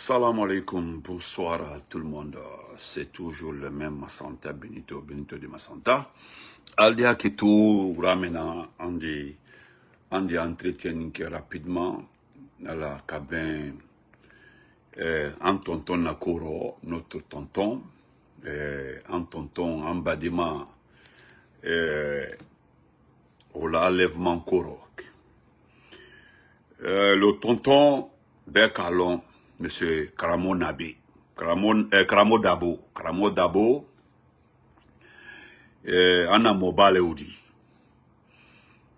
Salam alaikum, bonsoir à tout le monde. C'est toujours le même Massanta, Benito de Massanta. Aldia Ketou, Ramena, Andi entretien rapidement à la cabine. En tonton Nakoro, notre tonton, en tonton Ambadima, au l'enlèvement Koro. Le tonton Bekalon, monsieur Karamo Nabi, Karamo Dabo, Anna Mobale Oudi.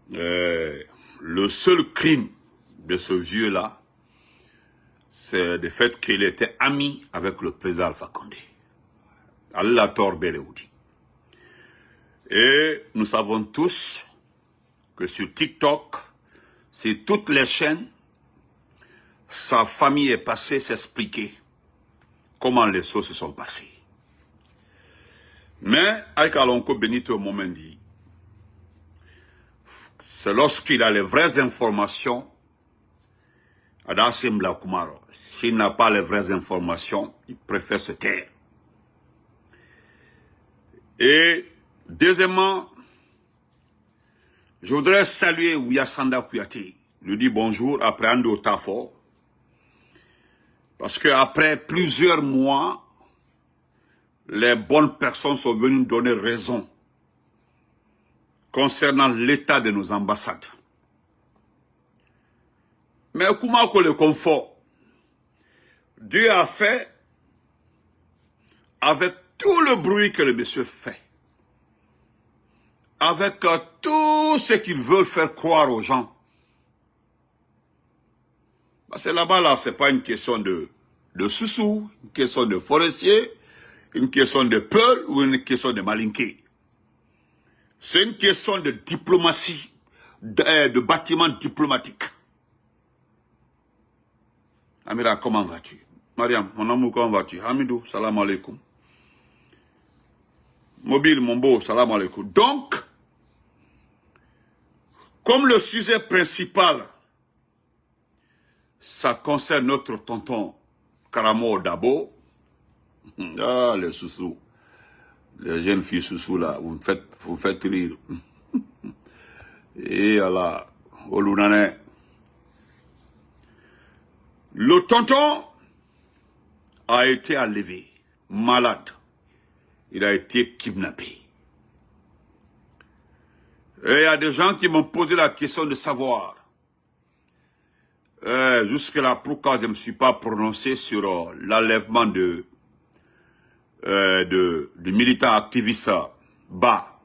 Le seul crime de ce vieux-là, c'est le fait qu'il était ami avec le président Alpha Condé. Allah Torbele Oudi. Et nous savons tous que sur TikTok, sur toutes les chaînes, sa famille est passée s'expliquer comment les choses se sont passées. Mais, avec Alonko Benito Momendi, c'est lorsqu'il a les vraies informations, Adassim Kumaro. S'il n'a pas les vraies informations, il préfère se taire. Et, deuxièmement, je voudrais saluer Ouyasanda Kouyaté. Lui dire bonjour après Ando Tafo. Parce qu'après plusieurs mois, les bonnes personnes sont venues donner raison concernant l'état de nos ambassades. Mais comment que le confort, Dieu a fait avec tout le bruit que le monsieur fait, avec tout ce qu'ils veulent faire croire aux gens. Parce que là-bas, là, c'est pas une question de sous-sous, une question de forestier, une question de peul ou une question de malinqué. C'est une question de diplomatie, de bâtiment diplomatique. Amira, comment vas-tu? Mariam, mon amour, comment vas-tu? Hamidou, salam alaikum. Mobile, mon beau, salam alaikum. Donc, comme le sujet principal, ça concerne notre tonton Karamo Dabo. Ah, les sous-sous. Les jeunes filles sous-sous là, vous me faites rire. Et Allah, Olunane. Le tonton a été enlevé, malade. Il a été kidnappé. Et il y a des gens qui m'ont posé la question de savoir. Jusque-là, pourquoi je ne me suis pas prononcé sur l'enlèvement du militant activiste Ba.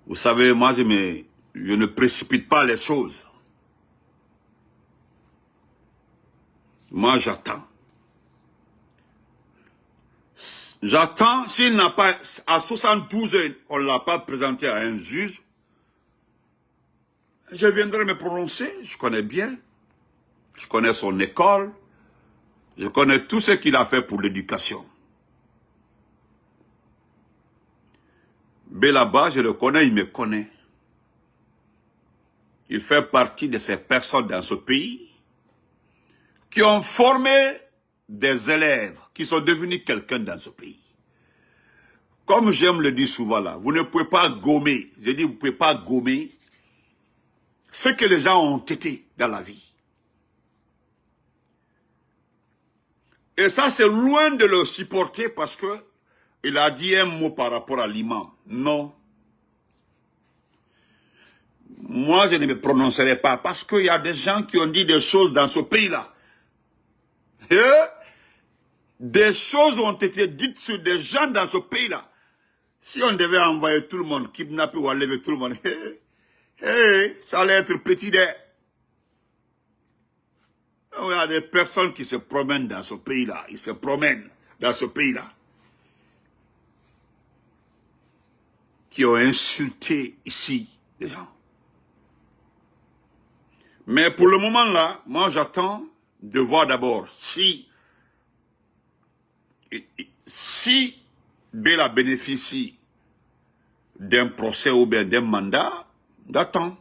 Vous savez, moi, je ne précipite pas les choses. Moi, j'attends. J'attends, s'il n'a pas, à 72 heures, on ne l'a pas présenté à un juge, je viendrai me prononcer, je connais bien. Je connais son école. Je connais tout ce qu'il a fait pour l'éducation. Belaba, je le connais, il me connaît. Il fait partie de ces personnes dans ce pays qui ont formé des élèves qui sont devenus quelqu'un dans ce pays. Comme j'aime le dire souvent là, vous ne pouvez pas gommer, je dis vous ne pouvez pas gommer ce que les gens ont été dans la vie. Et ça, c'est loin de le supporter parce que il a dit un mot par rapport à l'imam. Non. Moi, je ne me prononcerai pas parce qu'il y a des gens qui ont dit des choses dans ce pays-là. Des choses ont été dites sur des gens dans ce pays-là. Si on devait envoyer tout le monde, kidnapper ou enlever tout le monde, ça allait être petit dé. Il y a des personnes qui se promènent dans ce pays-là. Ils se promènent dans ce pays-là. Qui ont insulté ici des gens. Mais pour le moment là, moi j'attends de voir d'abord si Bella bénéficie d'un procès ou bien d'un mandat, d'attendre.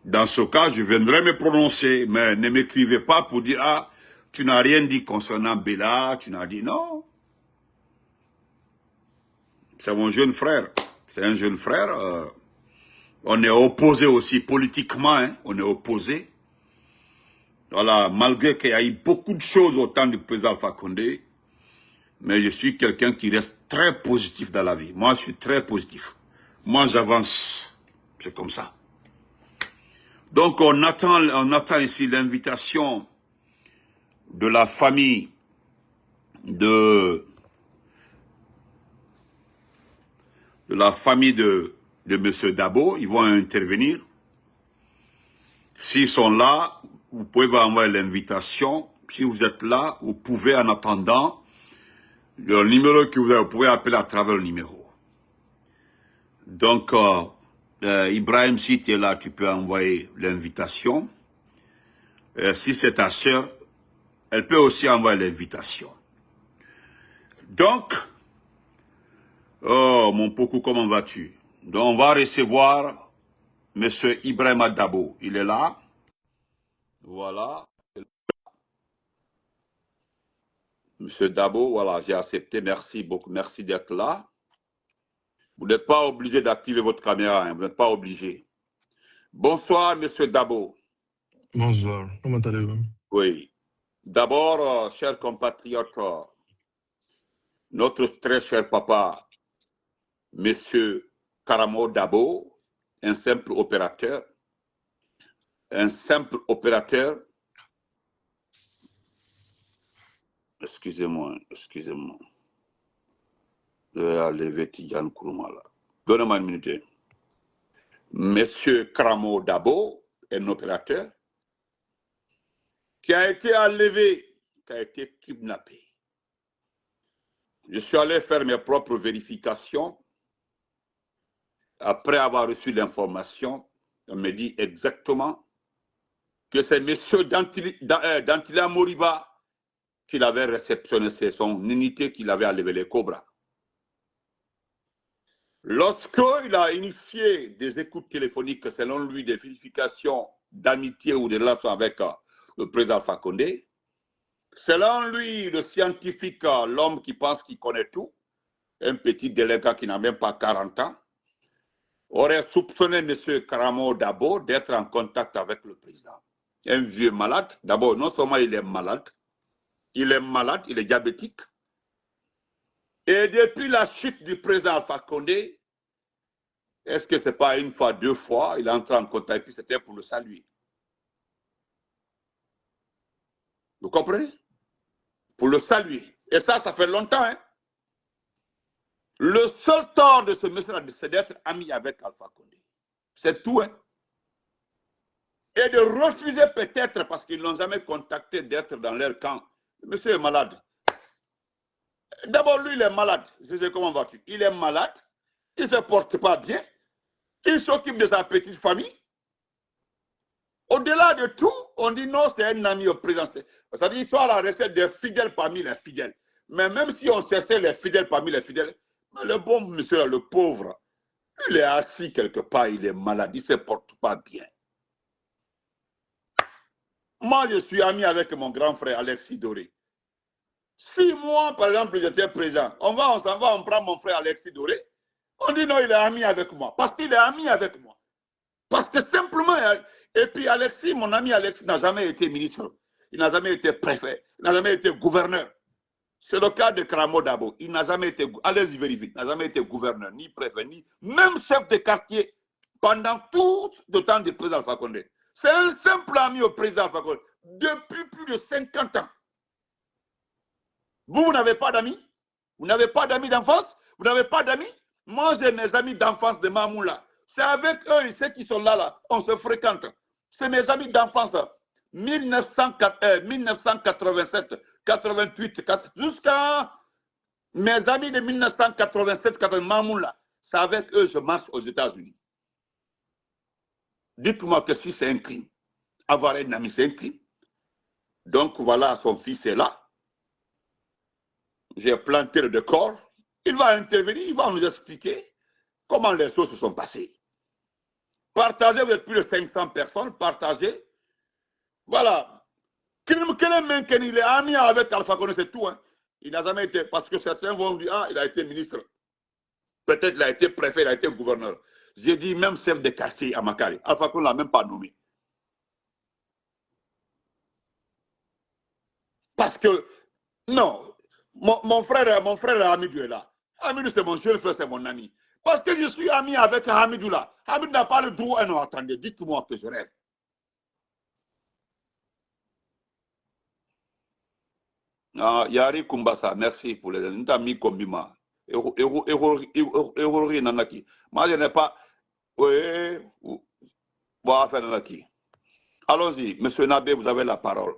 Dans ce cas, je viendrai me prononcer, mais ne m'écrivez pas pour dire, ah, tu n'as rien dit concernant Bella, tu n'as dit non. C'est mon jeune frère. C'est un jeune frère. On est opposé aussi politiquement, hein, on est opposé. Voilà, malgré qu'il y a eu beaucoup de choses au temps du président Alpha Condé, mais je suis quelqu'un qui reste très positif dans la vie. Moi, je suis très positif. Moi, j'avance. C'est comme ça. Donc, on attend ici l'invitation de la famille de M. Dabo. Ils vont intervenir. S'ils sont là, vous pouvez envoyer l'invitation. Si vous êtes là, vous pouvez, en attendant, le numéro que vous avez, vous pouvez appeler à travers le numéro. Donc, Ibrahim, si tu es là, tu peux envoyer l'invitation. Si c'est ta sœur, elle peut aussi envoyer l'invitation. Donc, oh mon Poku, comment vas-tu? Donc, on va recevoir M. Ibrahim Dabo. Il est là. Voilà. Monsieur Dabo, voilà, j'ai accepté. Merci beaucoup. Merci d'être là. Vous n'êtes pas obligé d'activer votre caméra. Hein, vous n'êtes pas obligé. Bonsoir, Monsieur Dabo. Bonsoir. Comment allez-vous? Oui. D'abord, chers compatriotes, notre très cher papa, Monsieur Karamo Dabo, un simple opérateur. Excusez-moi. Je vais enlever Tidjane Kourouma là. Donnez-moi une minute. Monsieur Karamo Dabo, un opérateur, qui a été enlevé, qui a été kidnappé. Je suis allé faire mes propres vérifications. Après avoir reçu l'information, on me dit exactement que c'est M. Dantila Moriba qui l'avait réceptionné, c'est son unité qui l'avait enlevé les cobras. Lorsqu'il a initié des écoutes téléphoniques, selon lui, des vérifications d'amitié ou de relations avec le président Alpha Condé, selon lui, le scientifique, l'homme qui pense qu'il connaît tout, un petit délégué qui n'a même pas 40 ans, aurait soupçonné M. Karamo Dabo d'être en contact avec le président. Un vieux malade. D'abord, non seulement il est malade, il est diabétique. Et depuis la chute du président Alpha Condé, est-ce que ce n'est pas une fois, deux fois, il est entré en contact et puis c'était pour le saluer. Vous comprenez? Pour le saluer. Et ça fait longtemps. Hein? Le seul tort de ce monsieur-là, c'est d'être ami avec Alpha Condé. C'est tout. Hein? Et de refuser peut-être, parce qu'ils n'ont jamais contacté, d'être dans leur camp. Le monsieur est malade. D'abord, lui, il est malade. Je sais comment vas-tu. Il est malade. Il ne se porte pas bien. Il s'occupe de sa petite famille. Au-delà de tout, on dit non, c'est un ami au président. C'est-à-dire qu'il soit à la recette des fidèles parmi les fidèles. Mais même si on cessait les fidèles parmi les fidèles, le bon monsieur, le pauvre, il est assis quelque part, il est malade, il ne se porte pas bien. Moi, je suis ami avec mon grand frère Alexis Doré. Si moi, par exemple, j'étais présent, on s'en va, on prend mon frère Alexis Doré, on dit non, il est ami avec moi. Parce qu'il est ami avec moi. Parce que simplement, et puis Alexis, mon ami Alexis, n'a jamais été ministre. Il n'a jamais été préfet. Il n'a jamais été gouverneur. C'est le cas de Karamo Dabo. Il n'a jamais été, allez-y vérifier, il n'a jamais été gouverneur, ni préfet, ni même chef de quartier pendant tout le temps du président Alpha Condé. C'est un simple ami au président Alpha Condé depuis plus de 50 ans. Vous n'avez pas d'amis? Vous n'avez pas d'amis d'enfance? Vous n'avez pas d'amis? Moi, j'ai mes amis d'enfance de Mamoula. C'est avec eux, ceux qui sont là, on se fréquente. C'est mes amis d'enfance. 1987, 88, jusqu'à mes amis de 1987, 80, Mamoula. C'est avec eux que je marche aux États-Unis. Dites-moi que si c'est un crime, avoir un ami, c'est un crime. Donc voilà, son fils est là. J'ai planté le décor. Il va intervenir, il va nous expliquer comment les choses se sont passées. Partagez, vous êtes plus de 500 personnes, partagez. Voilà. Quel est il est ami avec Alpha Condé, c'est tout. Hein. Il n'a jamais été, parce que certains vont dire, ah, il a été ministre. Peut-être il a été préfet, il a été gouverneur. J'ai dit même chef de quartier à Makari. Alpha Condé ne l'a même pas nommé. Parce que, non, mon frère Hamidou est là. Hamidou, c'est mon jeune frère, c'est mon ami. Parce que je suis ami avec Hamidou là. Hamidou n'a pas le droit. Non, attendez, dites-moi que je rêve. Ah, Yari Kumbasa, merci pour les amis. Mis comme Bima. Nanaki. Moi, je n'ai pas. Oui, bon, faire Nanaki. Allons-y, monsieur Nabé, vous avez la parole.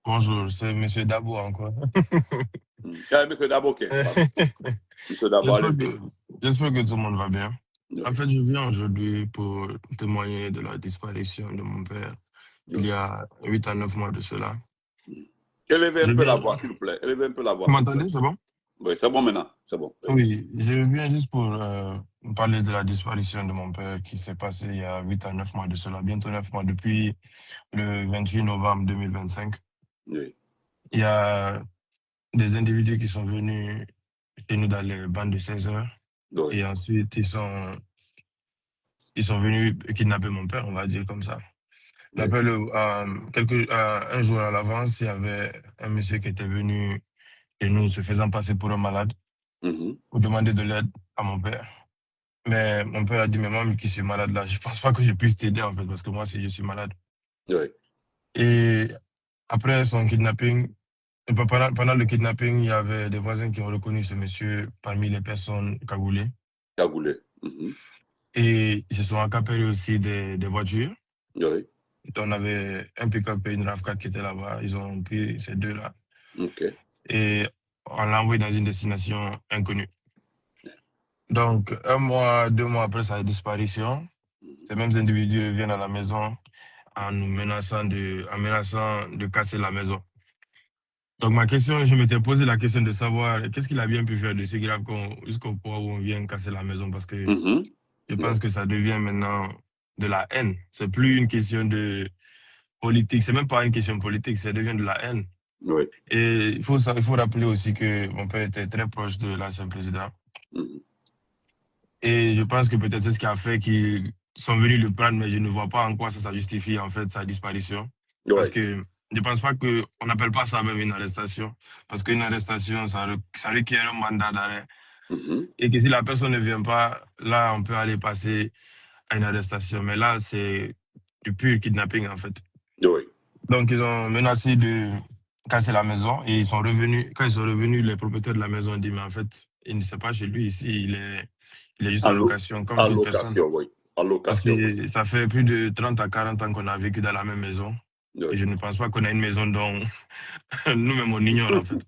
Bonjour, c'est M. Dabo encore. Monsieur Dabo, ok. Monsieur Dabo, J'espère que tout le monde va bien. Oui. En fait, je viens aujourd'hui pour témoigner de la disparition de mon père il y a 8 à 9 mois de cela. Élevez un peu la voix, s'il vous plaît. Élevez un peu la voix. Vous m'entendez, c'est bon? Oui, c'est bon maintenant. C'est bon. Oui, je viens juste pour parler de la disparition de mon père qui s'est passée il y a 8 à 9 mois de cela, bientôt 9 mois, depuis le 28 novembre 2025. Oui. Il y a des individus qui sont venus chez nous dans les bandes de 16 heures. Oui. Et ensuite, ils sont venus kidnapper mon père, on va dire comme ça. Oui. Un jour à l'avance, il y avait un monsieur qui était venu chez nous se faisant passer pour un malade pour demander de l'aide à mon père. Mais mon père a dit, mais moi, qui suis malade là, je ne pense pas que je puisse t'aider en fait, parce que moi, je suis malade. Oui. Et après son kidnapping, pendant le kidnapping, il y avait des voisins qui ont reconnu ce monsieur parmi les personnes cagoulées. Cagoulées. Et ils se sont accaparés aussi des voitures. Oui. On avait un pick-up et une RAV4 qui étaient là-bas. Ils ont pris ces deux-là. OK. Et on l'a envoyé dans une destination inconnue. Donc, 1 mois, 2 mois après sa disparition, ces mêmes individus reviennent à la maison en nous menaçant de casser la maison. Donc, ma question, je m'étais posé la question de savoir qu'est-ce qu'il a bien pu faire de si grave jusqu'au point où on vient casser la maison, parce que je pense que ça devient maintenant de la haine. C'est plus une question de politique, c'est même pas une question politique, ça devient de la haine. Oui. Et il faut rappeler aussi que mon père était très proche de l'ancien président. Et je pense que peut-être c'est ce qui a fait qu'ils sont venus le prendre, mais je ne vois pas en quoi ça justifie en fait sa disparition. Oui. Parce que je ne pense pas qu'on n'appelle pas ça même une arrestation. Parce qu'une arrestation, ça requiert un mandat d'arrêt. Et que si la personne ne vient pas, là, on peut aller passer à une arrestation. Mais là, c'est du pur kidnapping, en fait. Oui. Donc, ils ont menacé de casser la maison et ils sont revenus. Quand ils sont revenus, les propriétaires de la maison ont dit, mais en fait, il ne sait pas chez lui ici, il est juste en location, comme toute personne. Oui. En location. Parce que ça fait plus de 30 à 40 ans qu'on a vécu dans la même maison. Oui. Et je ne pense pas qu'on a une maison dont nous-mêmes on ignore, en fait.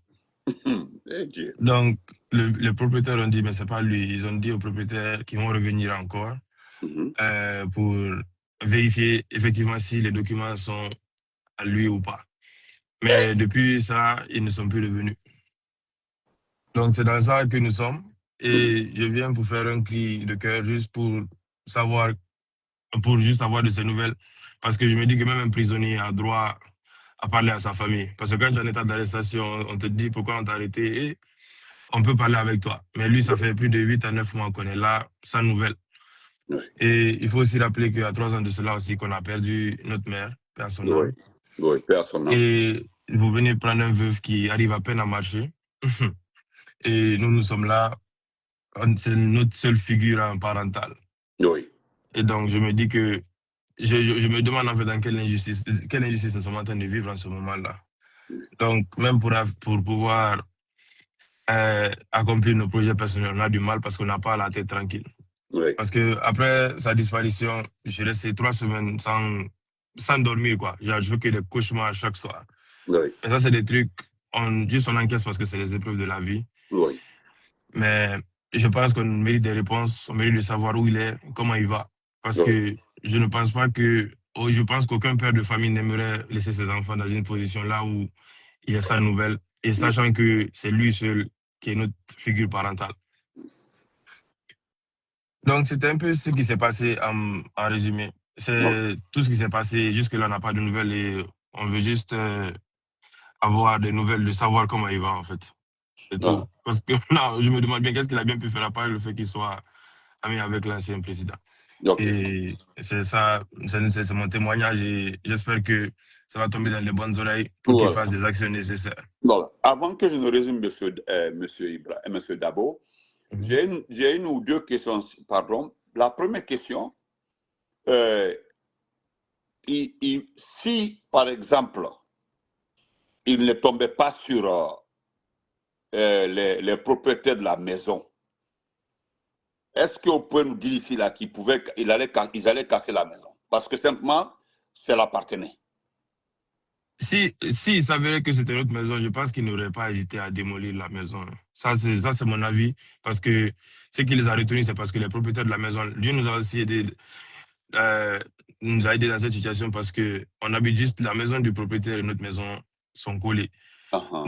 Donc, les propriétaires ont dit, mais c'est pas lui. Ils ont dit aux propriétaires qu'ils vont revenir encore pour vérifier effectivement si les documents sont à lui ou pas. Mais depuis ça, ils ne sont plus revenus. Donc, c'est dans ça que nous sommes. Et je viens pour faire un cri de cœur juste pour juste avoir de ces nouvelles. Parce que je me dis que même un prisonnier a droit à parler à sa famille. Parce que quand tu es en état d'arrestation, on te dit pourquoi on t'a arrêté et on peut parler avec toi. Mais lui, ça fait plus de 8 à 9 mois qu'on est là, sans nouvelles. Oui. Et il faut aussi rappeler qu'il y a 3 ans de cela aussi qu'on a perdu notre mère, père son âme. Oui, père son âme. Et vous venez prendre un veuf qui arrive à peine à marcher. Et nous sommes là, c'est notre seule figure parentale. Oui. Et donc, je me dis que je me demande en fait dans quelle injustice nous sommes en train de vivre en ce moment-là. Donc, même pour pouvoir accomplir nos projets personnels, on a du mal parce qu'on n'a pas la tête tranquille. Oui. Parce qu'après sa disparition, je suis resté 3 semaines sans dormir, quoi. Je fais que des cauchemars chaque soir. Oui. Et ça, c'est des trucs, on encaisse parce que c'est les épreuves de la vie. Oui. Mais je pense qu'on mérite des réponses, on mérite de savoir où il est, comment il va. Parce que je ne pense pas je pense qu'aucun père de famille n'aimerait laisser ses enfants dans une position là où il y a sa nouvelle, et sachant que c'est lui seul qui est notre figure parentale. Donc, c'était un peu ce qui s'est passé en résumé. C'est tout ce qui s'est passé. Jusque-là, on n'a pas de nouvelles et on veut juste avoir des nouvelles, de savoir comment il va, en fait. C'est tout. Parce que là, je me demande bien qu'est-ce qu'il a bien pu faire à part le fait qu'il soit ami avec l'ancien président. Et c'est ça, c'est mon témoignage et j'espère que ça va tomber dans les bonnes oreilles pour qu'il fasse des actions nécessaires. Bon, avant que je ne résume, monsieur Dabo, j'ai une ou deux questions. Pardon. La première question, si, par exemple, il ne tombait pas sur les propriétaires de la maison, est-ce qu'on peut nous dire ici là qu'ils allaient casser la maison? Parce que simplement, ça l'appartenait. Si il s'avérait que c'était notre maison, je pense qu'il n'aurait pas hésité à démolir la maison. Ça, c'est mon avis. Parce que ce qui les a retenus, c'est parce que les propriétaires de la maison, Dieu nous a aussi aidé, nous a aidé dans cette situation parce qu'on habite juste la maison du propriétaire et notre maison sont collées.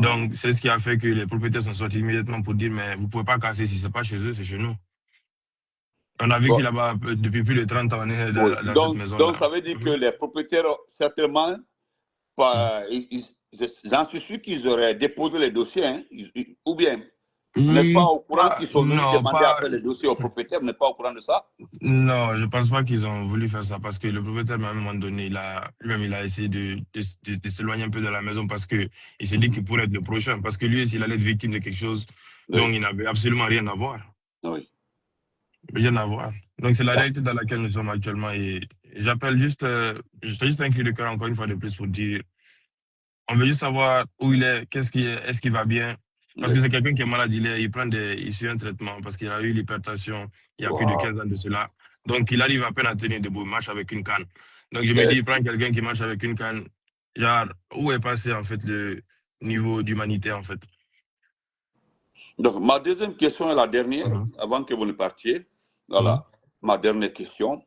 Donc, c'est ce qui a fait que les propriétaires sont sortis immédiatement pour dire, mais vous ne pouvez pas casser, si ce n'est pas chez eux, c'est chez nous. On a vécu là-bas depuis plus de 30 ans, on est dans cette maison-là. Donc, ça veut dire que les propriétaires, certainement, j'en suis sûr qu'ils auraient déposé les dossiers, hein, ou bien vous n'êtes pas au courant qu'ils sont venus demander après les dossiers aux propriétaires, vous n'êtes pas au courant de ça? Non, je ne pense pas qu'ils ont voulu faire ça parce que le propriétaire, à un moment donné, lui-même, il a essayé de s'éloigner un peu de la maison parce qu'il s'est dit qu'il pourrait être le prochain. Parce que lui, s'il allait être victime de quelque chose, donc il n'avait absolument rien à voir. Oui. Rien à voir. Donc, c'est la réalité dans laquelle nous sommes actuellement. Et j'appelle juste, je fais juste un cri de cœur encore une fois de plus pour dire, on veut juste savoir où il est, est-ce qu'il va bien. Parce que c'est quelqu'un qui est malade, il suit un traitement parce qu'il a eu l'hypertension il y a plus de 15 ans de cela. Donc, il arrive à peine à tenir debout, il marche avec une canne. Donc, je me dis, il prend quelqu'un qui marche avec une canne. Genre, où est passé, en fait, le niveau d'humanité, en fait? Donc, ma deuxième question est la dernière, avant que vous ne partiez. Voilà, ma dernière question.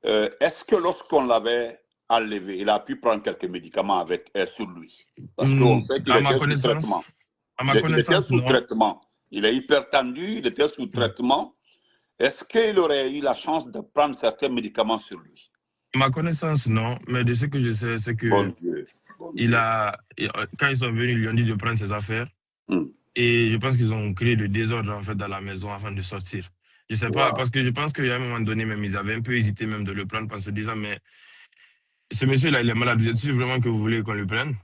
Est-ce que lorsqu'on l'avait enlevé, il a pu prendre quelques médicaments sur lui? Parce qu'on sait qu'il était sous traitement. Il était sous traitement. Il est hypertendu, il était sous traitement. Est-ce qu'il aurait eu la chance de prendre certains médicaments sur lui? À ma connaissance, non. Mais de ce que je sais, c'est que quand ils sont venus, ils lui ont dit de prendre ses affaires. Et je pense qu'ils ont créé le désordre en fait dans la maison afin de sortir. Je ne sais pas, parce que je pense qu'à un moment donné, même ils avaient un peu hésité même de le prendre en se disant, mais ce monsieur-là, il est malade. Vous êtes sûr vraiment que vous voulez qu'on le prenne?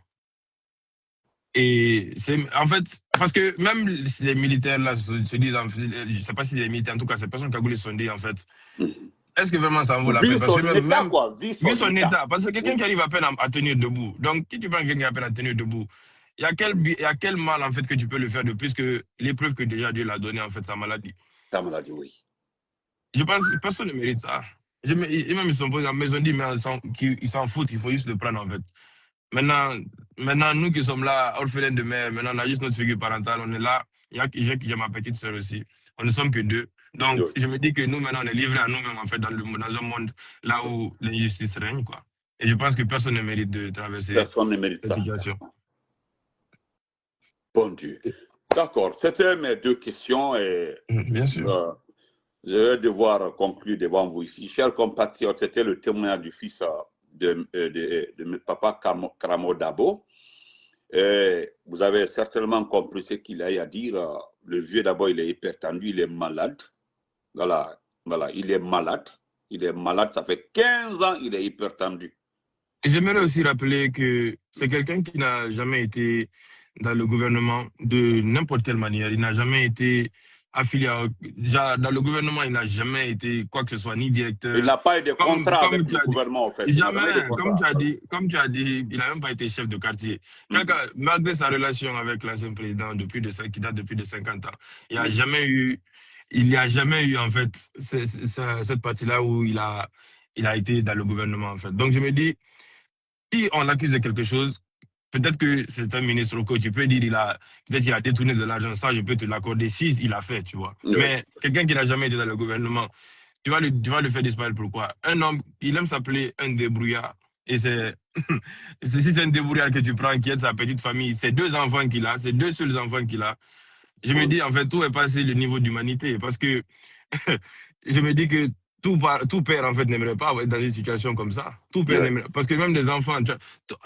Et c'est en fait, parce que même les militaires là se disent, je ne sais pas si les militaires, en tout cas, ces personnes cagoulées se sont dit en fait, est-ce que vraiment ça en vaut la peine? Parce que vu son état, parce que quelqu'un qui arrive à peine à tenir debout, donc si tu prends quelqu'un qui arrive à peine à tenir debout, il y a quel mal en fait que tu peux le faire de plus que l'épreuve que déjà Dieu l'a donnée en fait, sa maladie? Ta maladie, oui. Je pense que personne ne mérite ça. Et même ils sont posés en maison, dit, mais ils s'en foutent, il faut juste le prendre en fait. Maintenant, nous qui sommes là, orphelins de mère, maintenant on a juste notre figure parentale, on est là. J'ai ma petite soeur aussi. On ne sommes que deux. Donc, je me dis que nous, maintenant, on est livrés à nous-mêmes, en fait, dans un monde là où l'injustice règne, quoi. Et je pense que personne ne mérite de traverser cette situation. Bon Dieu. D'accord. C'était mes deux questions et bien sûr. Je vais devoir conclure devant vous ici. Chers compatriotes, c'était le témoignage du fils de papa Karamo Dabo. Et vous avez certainement compris ce qu'il a à dire. Le vieux d'abord, il est hypertendu, il est malade. Voilà, il est malade. Il est malade, ça fait 15 ans qu'il est hypertendu. J'aimerais aussi rappeler que c'est quelqu'un qui n'a jamais été dans le gouvernement de n'importe quelle manière. Il n'a jamais été affilié dans le gouvernement, il n'a jamais été quoi que ce soit, ni directeur. Il n'a pas eu de contrat avec le gouvernement, en fait. Jamais, comme tu as dit, il n'a même pas été chef de quartier. Malgré sa relation avec l'ancien président qui date depuis de 50 ans, il n'y a jamais eu, en fait, cette partie-là où il a été dans le gouvernement, en fait. Donc, je me dis, si on l'accuse de quelque chose, peut-être que c'est un ministre que tu peux dire peut-être qu'il a détourné de l'argent, ça je peux te l'accorder si il a fait, tu vois. Mais quelqu'un qui n'a jamais été dans le gouvernement, tu vas le faire disparaître. Pourquoi? Un homme, il aime s'appeler un débrouillard. Et si c'est un débrouillard que tu prends, qui aide sa petite famille, c'est 2 enfants qu'il a, c'est 2 seuls enfants qu'il a. Je me dis, en fait, tout est passé le niveau d'humanité. Parce que je me dis que tout père, en fait, n'aimerait pas être dans une situation comme ça. Tout père n'aimerait... Parce que même des enfants,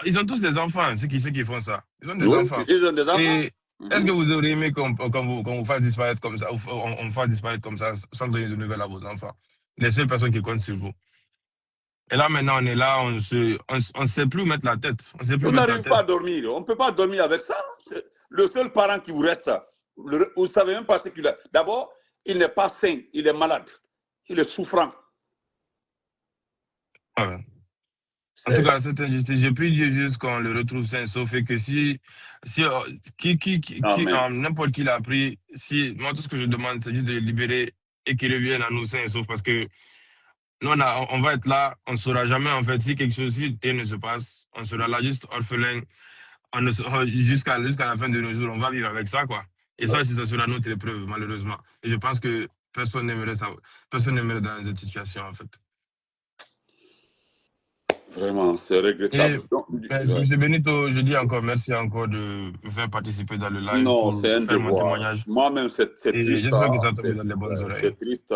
ils ont tous des enfants, ceux qui font ça. Ils ont des Oui, enfants. ils ont des enfants. Et est-ce que vous auriez aimé qu'on vous fasse disparaître comme ça, on fasse disparaître comme ça, sans donner de nouvelles à vos enfants? Les seules personnes qui comptent sur vous. Et là, maintenant, on est là, on sait plus où mettre la tête. On sait plus On où mettre la n'arrive tête. pas à dormir. On ne peut pas dormir avec ça. Le seul parent qui vous reste, vous ne savez même pas ce qu'il a. D'abord, il n'est pas sain, il est malade. Il est souffrant. Ouais. En tout cas, cette injustice, j'ai pu dire juste qu'on le retrouve sain, sauf que si n'importe qui l'a pris, moi, tout ce que je demande, c'est juste de le libérer et qu'il revienne à nous sain et sauf parce que nous, on va être là, on ne saura jamais, en fait, si quelque chose, si rien ne se passe, on sera là juste orphelin, jusqu'à la fin de nos jours, on va vivre avec ça, quoi. Et ça, ça sera notre épreuve, malheureusement. Et je pense que personne n'aimerait ça, personne n'aimerait dans cette situation, en fait. Vraiment, c'est regrettable. M. Benito, je dis encore merci encore de me faire participer dans le live non, pour c'est un faire mon devoir. témoignage. Moi-même, c'est triste. J'espère que ça tombe dans les bonnes oreilles. C'est triste.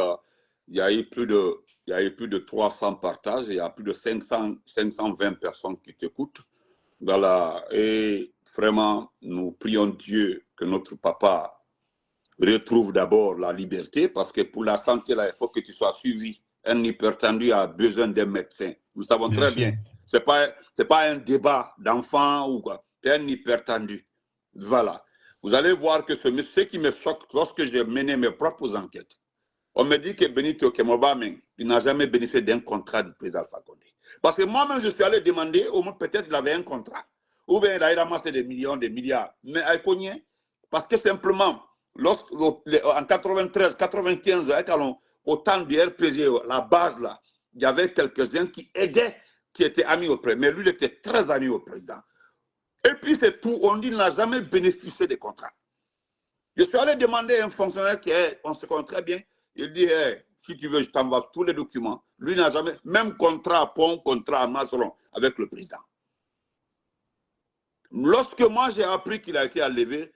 Il y a eu plus de 300 partages, il y a plus de 520 personnes qui t'écoutent. Voilà. Et vraiment, nous prions Dieu que notre papa retrouve d'abord la liberté, parce que pour la santé, là, il faut que tu sois suivi. Un hypertendu a besoin d'un médecin. Nous savons très bien. Ce n'est pas un débat d'enfant ou quoi. C'est un hypertendu. Voilà. Vous allez voir que ce qui me choque lorsque j'ai mené mes propres enquêtes, on me dit que Benito Kemoba, il n'a jamais bénéficié d'un contrat du président Alpha Condé. Parce que moi-même, je suis allé demander, au moins peut-être qu'il avait un contrat. Ou bien il a ramassé des millions, des milliards. Mais à Cogné, parce que simplement, en 93, 95, au temps du RPG, la base là, il y avait quelques-uns qui aidaient, qui étaient amis au président. Mais lui, il était très ami au président. Et puis c'est tout, on dit qu'il n'a jamais bénéficié des contrats. Je suis allé demander à un fonctionnaire qui est, on se connaît très bien, il dit, hey, si tu veux, je t'envoie tous les documents. Lui n'a jamais, même contrat à Pont, contrat à Mazeron avec le président. Lorsque moi j'ai appris qu'il a été enlevé,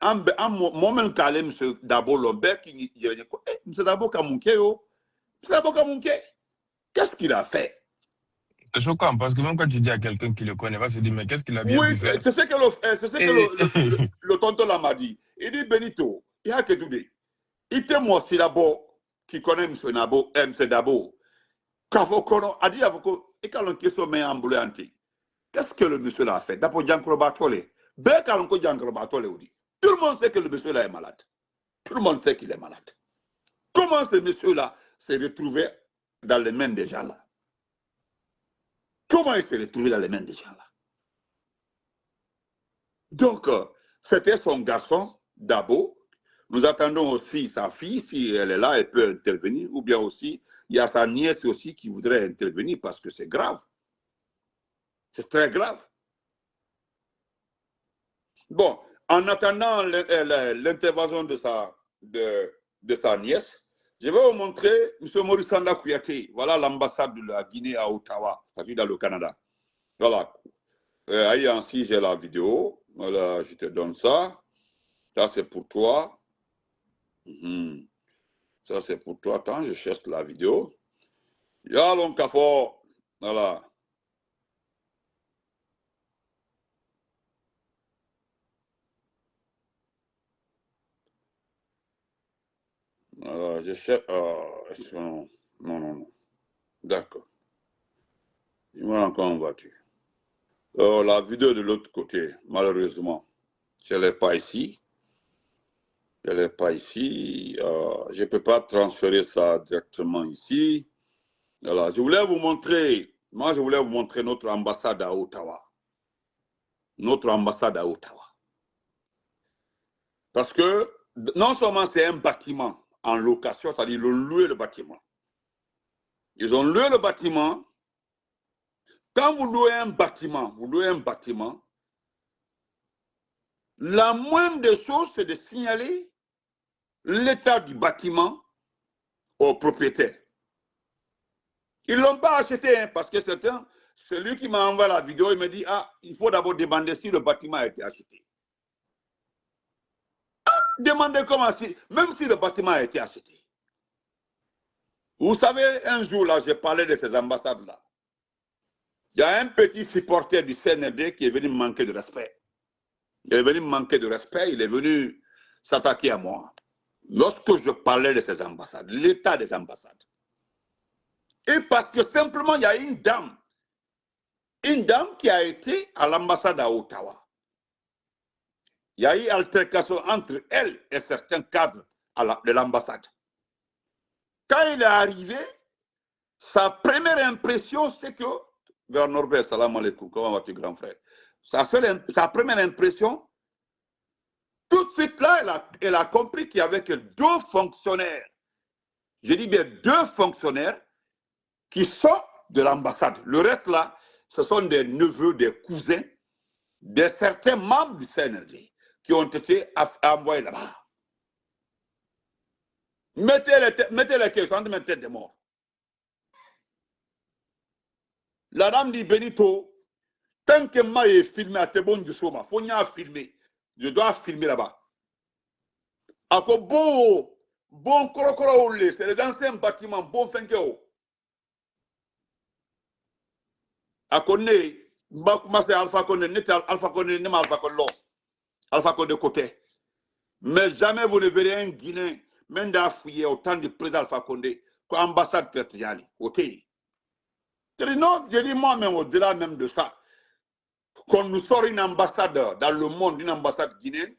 moi-même calé, M. Dabo Lombert, qui dit, M. Dabo Kamounke, qu'est-ce qu'il a fait? C'est choquant, parce que même quand tu dis à quelqu'un qui le connaît, il va se dire, mais qu'est-ce qu'il a bien pu faire? C'est ce que le tonton là m'a dit. Il dit, Benito, il y a que tout dit. Il était moi aussi d'abord, qui connaît M. Dabo. Kavokono, a dit Avoko, et quand on question met ambulante, qu'est-ce que le monsieur là a fait? D'abord, Giancarlo Bartole. Ben, quand on Giancarlo Bartole, dit. Tout le monde sait que le monsieur là est malade. Tout le monde sait qu'il est malade. Comment ce monsieur là s'est retrouvé dans les mains des gens là? Comment il s'est retrouvé dans les mains des gens là? Donc, c'était son garçon, Dabo. Nous attendons aussi sa fille, si elle est là, elle peut intervenir. Ou bien aussi, il y a sa nièce aussi qui voudrait intervenir parce que c'est grave. C'est très grave. Bon, en attendant l'intervention de sa nièce, je vais vous montrer M. Maurice Sanda Kouyaté. Voilà l'ambassade de la Guinée à Ottawa, ça fait dans le Canada. Voilà. Ainsi, j'ai la vidéo. Voilà, je te donne ça. Ça, c'est pour toi. Ça, c'est pour toi. Attends, je cherche la vidéo. Yalon Kafo. Voilà. Alors, je cherche. Non. D'accord. Dis-moi encore en voiture. La vidéo de l'autre côté, malheureusement, je ne l'ai pas ici. Je ne l'ai pas ici. Je ne peux pas transférer ça directement ici. Voilà. Je voulais vous montrer notre ambassade à Ottawa. Notre ambassade à Ottawa. Parce que non seulement c'est un bâtiment en location, c'est-à-dire ils ont loué le bâtiment. Ils ont loué le bâtiment. Quand vous louez un bâtiment, la moindre des choses, c'est de signaler l'état du bâtiment au propriétaire. Ils ne l'ont pas acheté, hein, parce que celui qui m'a envoyé la vidéo, il me dit, il faut d'abord demander si le bâtiment a été acheté. Demandez comment, même si le bâtiment a été acheté. Vous savez, un jour, là, j'ai parlé de ces ambassades-là. Il y a un petit supporter du CNRD qui est venu me manquer de respect. Il est venu me manquer de respect, il est venu s'attaquer à moi. Lorsque je parlais de ces ambassades, l'état des ambassades. Et parce que simplement, il y a une dame qui a été à l'ambassade à Ottawa. Il y a eu altercation entre elle et certains cadres de l'ambassade. Quand il est arrivé, sa première impression, c'est que, vers Norbert, salam alaikum, comment vas-tu, grand frère? Sa première impression, tout de suite là, elle a compris qu'il y avait que deux fonctionnaires, je dis bien deux fonctionnaires, qui sont de l'ambassade. Le reste là, ce sont des neveux, des cousins, de certains membres du CNRD qui ont été envoyés là-bas. Mettez les questions entre mes têtes de mort. La dame dit Benito, tant que moi est filmé à Tebon du Soma, il faut y filmer. Je dois filmer là-bas. Ako bon korokoro c'est les anciens bâtiments, bon fenkeo. Ako ne, c'est Alpha Condé, Alpha Condé, n'est pas Alpha Condé, Alpha Condé côté. Mais jamais vous ne verrez un Guinéen, même d'Afrique, au temps du président Alpha Condé, comme ambassade territoriale, au pays. Non, je dis moi-même, au-delà même de ça, qu'on nous sort une ambassade dans le monde, une ambassade guinéenne,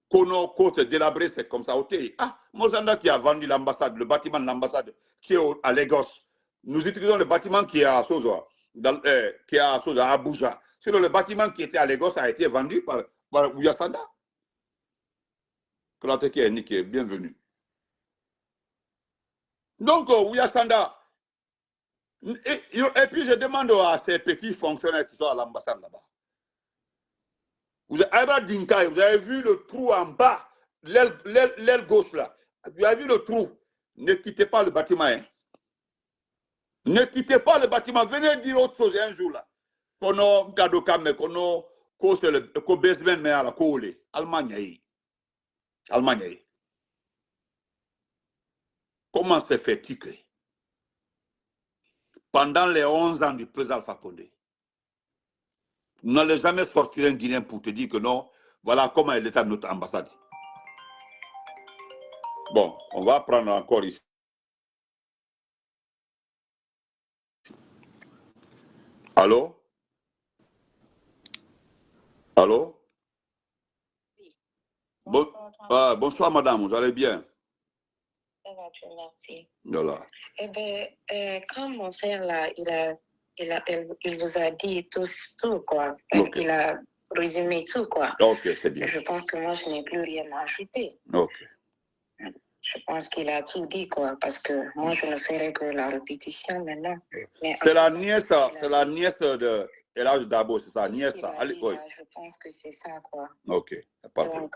qu'on a côte délabrée, c'est comme ça, au pays. Ah, Mozanda qui a vendu l'ambassade, le bâtiment de l'ambassade qui est à Lagos. Nous utilisons le bâtiment qui est à Sozo, à Abuja. Sinon, le bâtiment qui était à Lagos a été vendu par Ouyasanda. Krateke est niqué, bienvenue. Donc, Ouyasanda. Et puis, je demande à ces petits fonctionnaires qui sont à l'ambassade là-bas. Vous avez vu le trou en bas, l'aile gauche là. Vous avez vu le trou. Ne quittez pas le bâtiment. Hein. Ne quittez pas le bâtiment. Venez dire autre chose un jour là. Qu'on a un cadeau comme qu'on a le basement mais à la colle. Allemagne. Allemagne. Comment se fait-il que pendant les 11 ans du président Alpha Condé, vous n'allez jamais sortir un Guinéen pour te dire que non, voilà comment est l'état de notre ambassade. Bon, on va prendre encore ici. Allô? Allô? Oui. Bonsoir, bonsoir madame, vous allez bien? Ça va, Dieu merci. Voilà. Eh bien, quand mon frère là, il vous a dit tout quoi. Okay. Il a résumé tout quoi. Ok, c'est bien. Je pense que moi, je n'ai plus rien à ajouter. Ok. Je pense qu'il a tout dit quoi, parce que moi, je ne ferai que la répétition maintenant. C'est la nièce de Elhadj Dabo, c'est sa nièce. Allez, oui. Je pense que c'est ça quoi. Ok, donc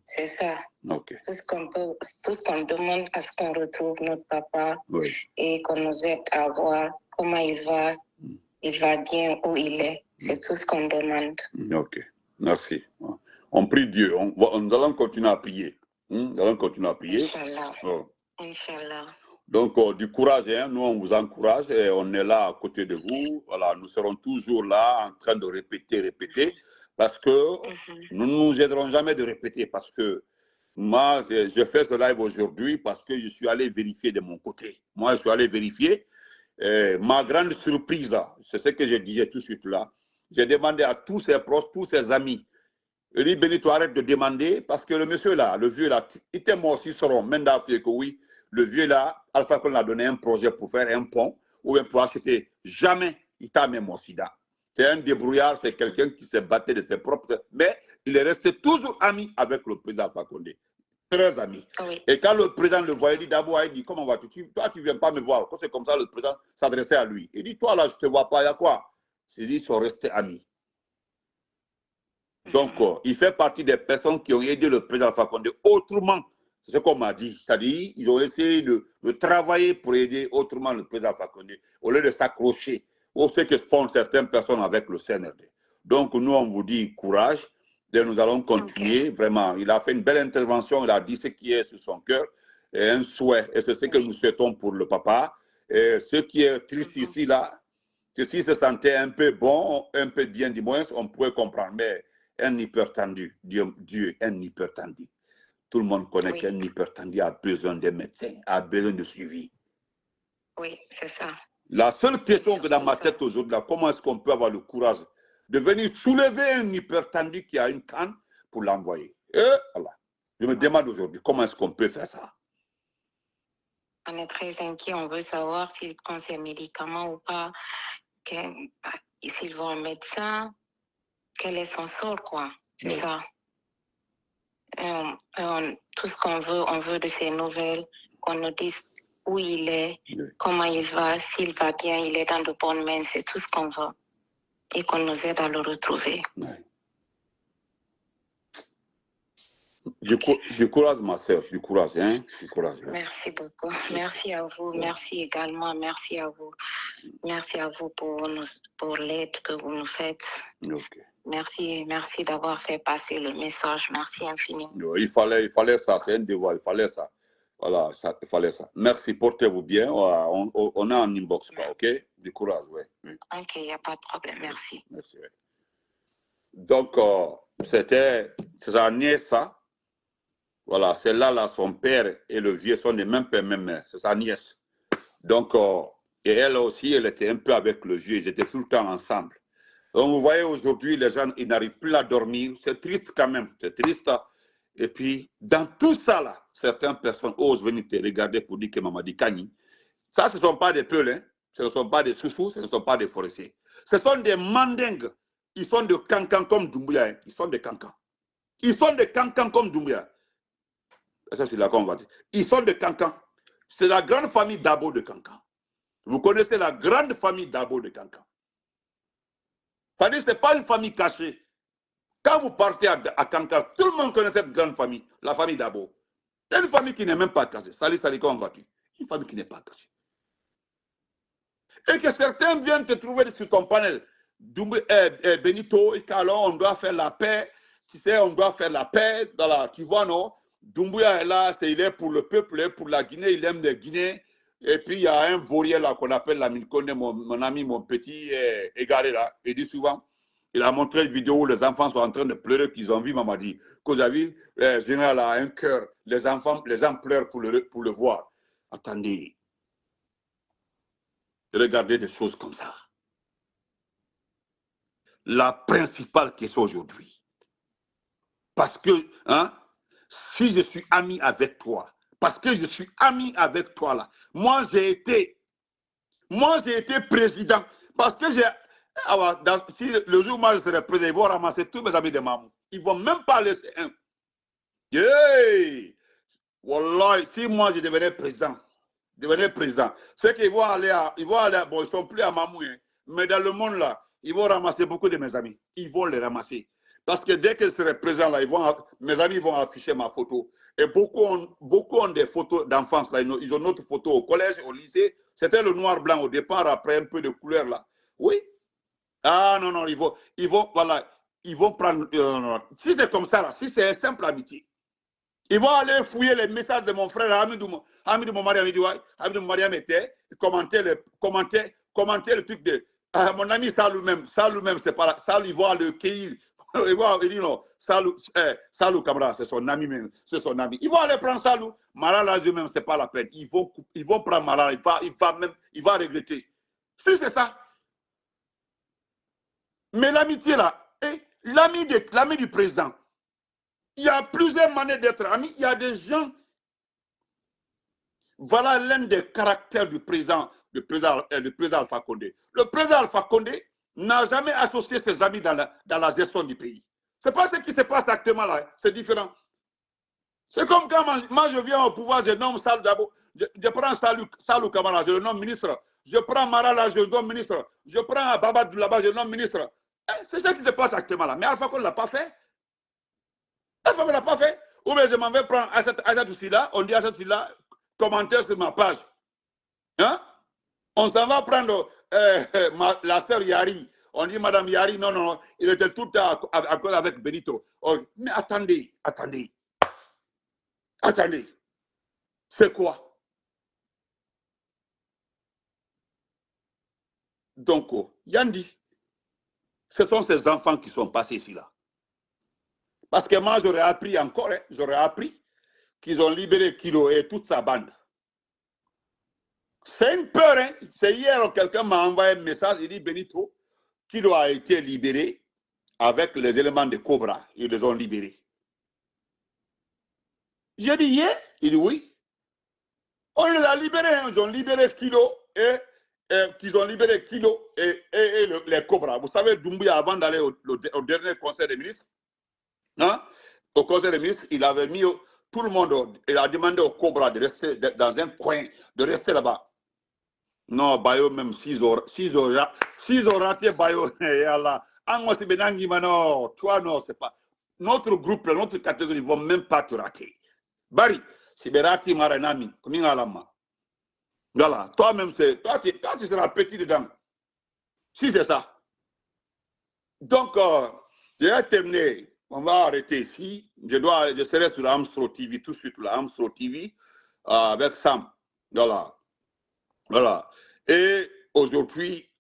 c'est ça. Ok. Tout ce qu'on demande à ce qu'on retrouve notre papa, oui. Et qu'on nous aide à voir comment il va bien où il est. C'est tout ce qu'on demande. Ok, merci. On prie Dieu, nous allons continuer à prier. Nous allons continuer à prier. Inch'Allah. Inch'Allah. Donc, du courage, hein. Nous, on vous encourage et on est là à côté de vous. Voilà, nous serons toujours là en train de répéter, parce que nous ne nous aiderons jamais de répéter, parce que moi, je fais ce live aujourd'hui parce que je suis allé vérifier de mon côté. Moi, je suis allé vérifier. Ma grande surprise, là, c'est ce que je disais tout de suite là. J'ai demandé à tous ses proches, tous ses amis. Je dis, Benito, arrête de demander, parce que le monsieur là, le vieux là, il était mort s'ils seront, même d'Afrique, que oui. Le vieux là, Alpha Condé a donné un projet pour faire un pont, ou bien pour acheter. Jamais il t'a même au sida. C'est un débrouillard, c'est quelqu'un qui s'est battu de ses propres. Mais il est resté toujours ami avec le président Alpha Condé. Très ami. Oui. Et quand le président le voyait, il dit d'abord, il dit, comment vas-tu? Toi, tu ne viens pas me voir. Quand c'est comme ça, le président s'adressait à lui. Il dit, toi là, je ne te vois pas, il y a quoi? Il dit, ils sont restés amis. Donc, il fait partie des personnes qui ont aidé le président Alpha Condé autrement. C'est ce qu'on m'a dit. C'est-à-dire, ils ont essayé de travailler pour aider autrement le président Alpha Condé, au lieu de s'accrocher au fait que font certaines personnes avec le CNRD. Donc, nous, on vous dit courage. Et nous allons continuer. Vraiment, il a fait une belle intervention. Il a dit ce qui est sur son cœur. et un souhait. Et c'est ce que nous souhaitons pour le papa. Et ce qui est triste ici, là, que s'il se sentait un peu bon, un peu bien du moins, on pourrait comprendre. Mais un hypertendu, Dieu, un hypertendu. Tout le monde connaît qu'un hypertendu a besoin de médecins, a besoin de suivi. Oui, c'est ça. La seule question que dans ma tête aujourd'hui, comment est-ce qu'on peut avoir le courage de venir soulever un hypertendu qui a une canne pour l'envoyer? Voilà. Je me demande aujourd'hui, comment est-ce qu'on peut faire ça? On est très inquiet, on veut savoir s'il prend ses médicaments ou pas, s'il va au médecin, quel est son sort, quoi. C'est ça. Tout ce qu'on veut, on veut de ces nouvelles, qu'on nous dise où il est, comment il va, s'il va bien, il est dans de bonnes mains, c'est tout ce qu'on veut. Et qu'on nous aide à le retrouver. Du courage, ma soeur, du courage, hein? Du courage. Merci beaucoup. Merci à vous. Merci également. Merci à vous. Merci à vous pour l'aide que vous nous faites. Merci d'avoir fait passer le message. Merci infiniment. Il fallait ça, c'est un devoir, il fallait ça. Voilà, il fallait ça. Merci, portez-vous bien. On est en inbox, quoi, ok? Du courage, oui. Ok, il n'y a pas de problème, merci. Merci, oui. Donc, c'est sa nièce, ça. Voilà, celle-là, son père et le vieux sont des mêmes pères, même mère. C'est sa nièce. Donc, et elle aussi, elle était un peu avec le vieux. Ils étaient tout le temps ensemble. Donc, vous voyez, aujourd'hui, les gens, ils n'arrivent plus à dormir. C'est triste quand même, c'est triste. Et puis, dans tout ça, là, certaines personnes osent venir te regarder pour dire que Mamadi Kani. Ça, ce ne sont pas des peuls, hein. Ce ne sont pas des sous-sous, ce ne sont pas des forestiers. Ce sont des mandingues. Ils sont de cancans comme Doumbouya. Hein. Ils sont des cancans. Ils sont des cancans comme Doumbouya. Ça, c'est là qu'on va dire. Ils sont des cancans. C'est la grande famille d'Abo de Cancan. Vous connaissez la grande famille d'Abo de Cancan. C'est-à-dire que ce n'est pas une famille cachée. Quand vous partez à Cancan, tout le monde connaît cette grande famille, la famille d'Abo. C'est une famille qui n'est même pas cachée. Salut, comment vas-tu? Une famille qui n'est pas cachée. Et que certains viennent te trouver sur ton panel. Benito, et alors on doit faire la paix. Tu sais, on doit faire la paix. Tu vois, non? Doumbouya est là, il est pour le peuple, pour la Guinée, il aime les Guinéens. Et puis il y a un vaurier là qu'on appelle la Milcone, mon ami, mon petit égaré là. Il dit souvent, il a montré une vidéo où les enfants sont en train de pleurer, qu'ils ont vu Mamadi. Quand vous avez vu, le général a un cœur, les enfants pleurent pour le voir. Attendez, regardez des choses comme ça. La principale question aujourd'hui, parce que, hein, si je suis ami avec toi, parce que je suis ami avec toi là, moi j'ai été président, parce que si le jour où moi je serai président, ils vont ramasser tous mes amis de Mamou. Ils ne vont même pas laisser un. Hey! Wallah, si moi je devenais président, c'est qu'ils vont aller bon, ils ne sont plus à Mamou, hein, mais dans le monde là, ils vont ramasser beaucoup de mes amis. Ils vont les ramasser. Parce que dès que je serai présent là, mes amis vont afficher ma photo. Et beaucoup ont des photos d'enfance là. Ils ont notre photo au collège, au lycée. C'était le noir-blanc au départ, après un peu de couleur là. Oui. Ah non, ils vont prendre. Si c'est comme ça là, si c'est une simple amitié, ils vont aller fouiller les messages de mon frère Hamidou Mariam était, commenter le truc de mon ami Salou même, c'est pas là. Salou, il va le cueillir. Il dit non, Salou Kamara, c'est son ami même, c'est son ami. Ils vont aller prendre Salou. Mara là, même, c'est pas la peine. Ils vont prendre Mara, il va regretter. Si c'est ça. Mais l'amitié là, l'ami du président, il y a plusieurs manières d'être amis. Il y a des gens. Voilà l'un des caractères du président Alpha Condé. Le président Alpha Condé n'a jamais associé ses amis dans la gestion du pays. Ce n'est pas ce qui se passe actuellement là, c'est différent. C'est comme quand moi je viens au pouvoir, je nomme Salou Dabo, je prends Salou Kamara, je le nomme ministre. Je prends Mara là, je le nomme ministre. Je prends Babadou là-bas, je le nomme ministre. C'est ce qui se passe actuellement là. Mais Alpha Condé ne l'a pas fait. Alpha Condé ne l'a pas fait. Ou bien je m'en vais prendre Aïssatou Silla, on dit Aïssatou Silla, commentaire sur ma page. Hein? On s'en va prendre la sœur Yari. On dit Madame Yari, non, il était tout à cause avec Benito. Mais attendez. C'est quoi? Donc, Yandi, ce sont ces enfants qui sont passés ici là. Parce que moi, j'aurais appris encore, j'aurais appris qu'ils ont libéré Kilo et toute sa bande. C'est une peur, hein. C'est hier, quelqu'un m'a envoyé un message, il dit Benito, Kilo a été libéré avec les éléments de Cobra. Ils les ont libérés. J'ai dit, yeah? Il dit oui. On les a libérés, hein. Ils ont libéré Kilo et qu'ils ont libéré Kilo et les Cobras. Vous savez, Doumbouya, avant d'aller au dernier conseil des ministres, hein, au conseil des ministres, il avait mis tout le monde, il a demandé aux Cobras de rester dans un coin, de rester là-bas. Non, Bayo, même s'ils ont raté Bayo, Allah. Toi, non, c'est pas. Notre groupe, notre catégorie, ils ne vont même pas te rater. Bari, si Berati Maranami, voilà, toi-même, toi, tu seras petit dedans. Si c'est ça. Donc, j'ai terminé. On va arrêter ici. Je serai sur Amstro TV tout de suite, la Amstro TV, avec Sam. Voilà. Voilà. Et aujourd'hui,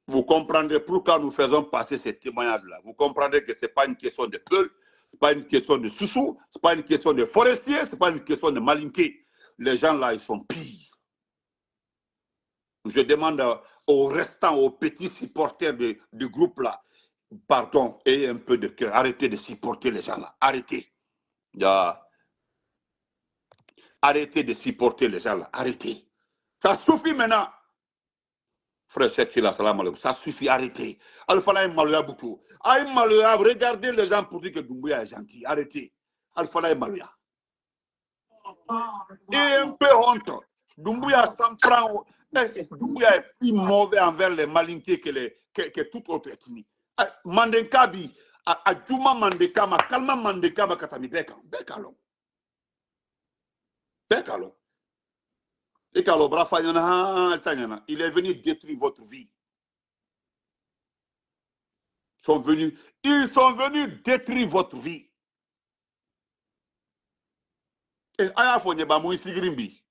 vous comprendrez pourquoi nous faisons passer ces témoignages-là. Vous comprendrez que ce n'est pas une question de peur, ce n'est pas une question de sous-sous, ce n'est pas une question de forestier, ce n'est pas une question de malinqué. Les gens là, ils sont pires. Je demande aux restants, aux petits supporters du groupe là, pardon, ayez un peu de cœur. Arrêtez de supporter les gens là. Arrêtez. Arrêtez de supporter les gens là. Arrêtez. Ça suffit maintenant. Frère Cheikh, ça suffit, arrêtez. Alpha est maloya beaucoup. Aïe maloya, regardez les gens pour dire que Doumbouya est gentil. Arrêtez. Alpha est maloya. Et un peu honte. Doumbouya s'en prend. Doumbouya est plus mauvais envers les malinqués que toute autre ethnie. Mandenkabi, Adjuma Mandekama, Kalma Mandekama Katami Bekalo. Bekalo. Et il est venu détruire votre vie. Ils sont venus détruire votre vie. Et aya fonye ba mouy sigirimbi.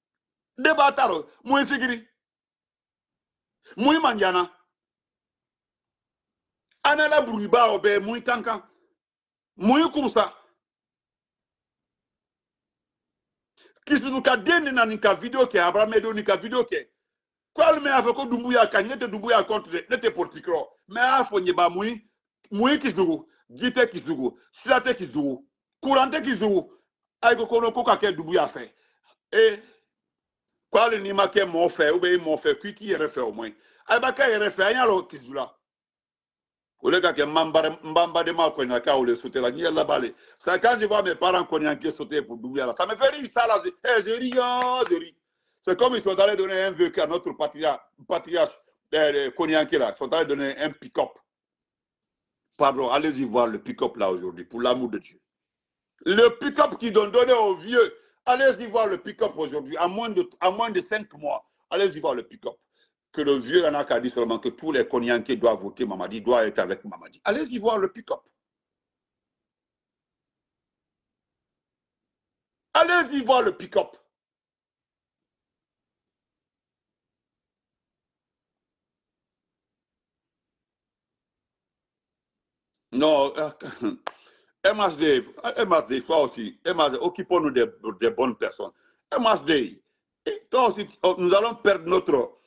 Debataro, mouy sigiri. Mouy manjana. Anala bruiba obe mouy kankan. Mouy kousa. Kisuka deni na nika video ke Abraham Edo nika video ke. Quoi le me avoko Doumbouya kanyete Doumbouya contre nete porticro. Mais a fonye ba mouy kisugu, gite kisugu, silate kisugu, courante kisugu. Aïko kono koka ke Doumbouya fait. Et quoi le nima ke mon fait ou bien mon fait qui y refait au moins. Aïbaka y refait rien lo kizula. Olega ke mbamba de mal konya ka ou le sauter la ni la balé. Ça quand je vois mes parents konya qui sauter pour Doumbouya là, ça me fait rire ça là. Je ris. C'est comme ils sont allés donner un véhicule à notre patriarche Konyanké là, ils sont allés donner un pick-up. Pardon, allez-y voir le pick-up là aujourd'hui, pour l'amour de Dieu. Le pick-up qu'ils ont donné aux vieux, allez-y voir le pick-up aujourd'hui, à moins de 5 mois. Allez-y voir le pick-up. Que le vieux Ranaka a dit seulement que tous les Konyankés doivent voter Mamadi, doivent être avec Mamadi. Allez-y voir le pick-up. Allez-y voir le pick-up. Non, MHD, toi aussi, MHD, occupons-nous des bonnes personnes. MHD, toi aussi, nous allons perdre notre...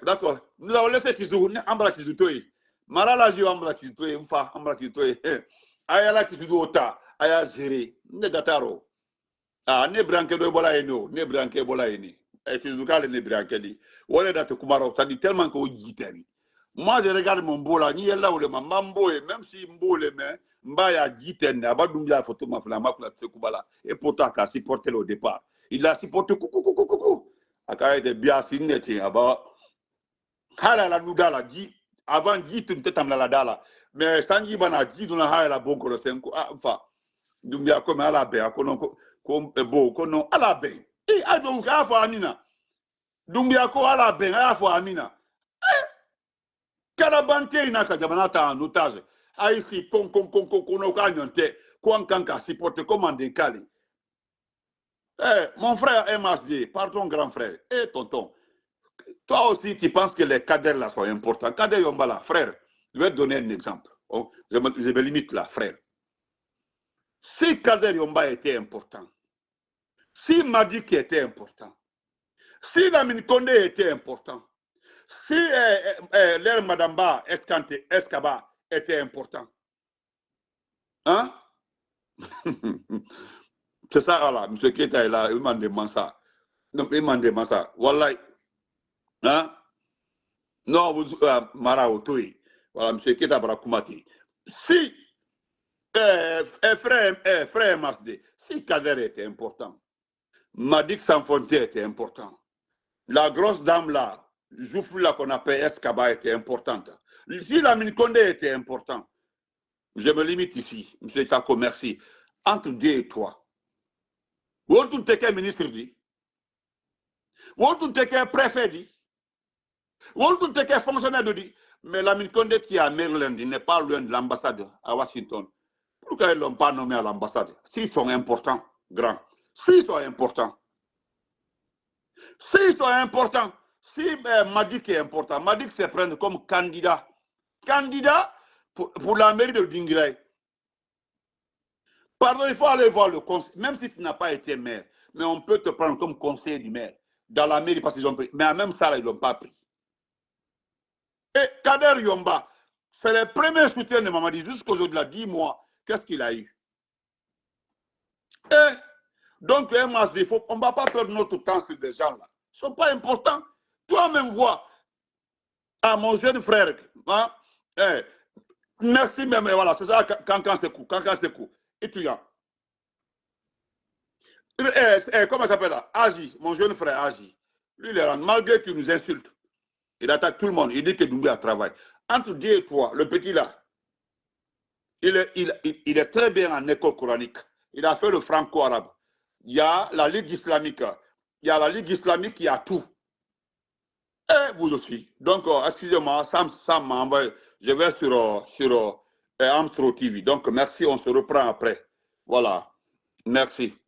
d'accord, nous allons laisser Kizou, Ambra Kizoutoy. Marala Jio Ambra Kizoutoy, Mfa Ambra Kizoutoy. Ayala Kizou Ota, Aya Ziri, Negataro. Ne branque de Bolaino, ne branque Bolaini. Et tu regardes les branquelis. Ou est date Kumaro, ça dit tellement qu'on y dit. Moi, je regarde mon bola, ni là où le mambo, et même si mbo les mains, mbaya jiten, abadoumia photo ma flama pour la Tsekubala. Et pourtant, il a supporté au départ. Il a supporté coucou. Akaye de bien signé, aba. Hala la noudala, dit, avant dit, tu n'étais pas la dala. Mais Sanji Bana dit, on a la bonne corossenko, enfin. Doumbia comme à la baie, comme beau, qu'on à la baie. Et à donc à fois Amina. Doumbia ko à la baie, à fois Amina. Karabante inaka jabanata en otage. Aïsi, mon frère MHD, pardon grand frère, tonton, toi aussi tu penses que les cadres là sont importants. Kader Yombala, frère, je vais te donner un exemple. Je me limite là, frère. Si Kader Yomba était important, si Madik était important, si Lamine Kondé était important, si l'ère Madamba Escaba était important, hein? C'est ça, voilà, M. Keita est là, il m'a demandé ça. Donc, il m'a demandé ça. Voilà. Hein? Non, vous, Mara Otoi. Voilà, M. Keita Barakoumati. Si, frère Masdé, si Kader était important, Madik Sanfonté était important, la grosse dame là, Joufou là qu'on appelle Escaba était importante. Si la Minkonde était important, je me limite ici, M. Tako, merci. Entre Dieu et toi, où tu t'es ministre dit, où tu t'es préfet dit, où tu t'es fonctionnaire dit, mais la Minkonde qui est à Maryland, il n'est pas loin de l'ambassade à Washington. Pourquoi ils ne l'ont pas nommé à l'ambassade? S'ils sont importants, grands, s'ils sont importants, si Madik est important, Madik se prend comme candidat pour la mairie de Dinguiraye. Pardon, il faut aller voir le conseil, même si tu n'as pas été maire, mais on peut te prendre comme conseiller du maire dans la mairie parce qu'ils ont pris. Mais même ça, ils ne l'ont pas pris. Et Kader Yomba, c'est le premier soutien de Mamadi jusqu'aujourd'hui, 10 mois. Qu'est-ce qu'il a eu? Et donc, on ne va pas perdre notre temps sur des gens-là. Ils ne sont pas importants. Toi-même, vois, à mon jeune frère, hein, merci, mais voilà, c'est ça, Kankan Sekou, étudiant. Comment ça s'appelle là? Agi, mon jeune frère Agi. Lui, il est malgré qu'il nous insulte, il attaque tout le monde, il dit que Doumbouya travaille. Entre Dieu et toi, le petit là, il est très bien en école coranique. Il a fait le franco-arabe. Il y a la Ligue islamique. Il y a la Ligue islamique, il y a tout. Et vous aussi. Donc, excusez-moi, Sam m'a envoyé. Je vais sur Amstro TV. Donc, merci, on se reprend après. Voilà. Merci.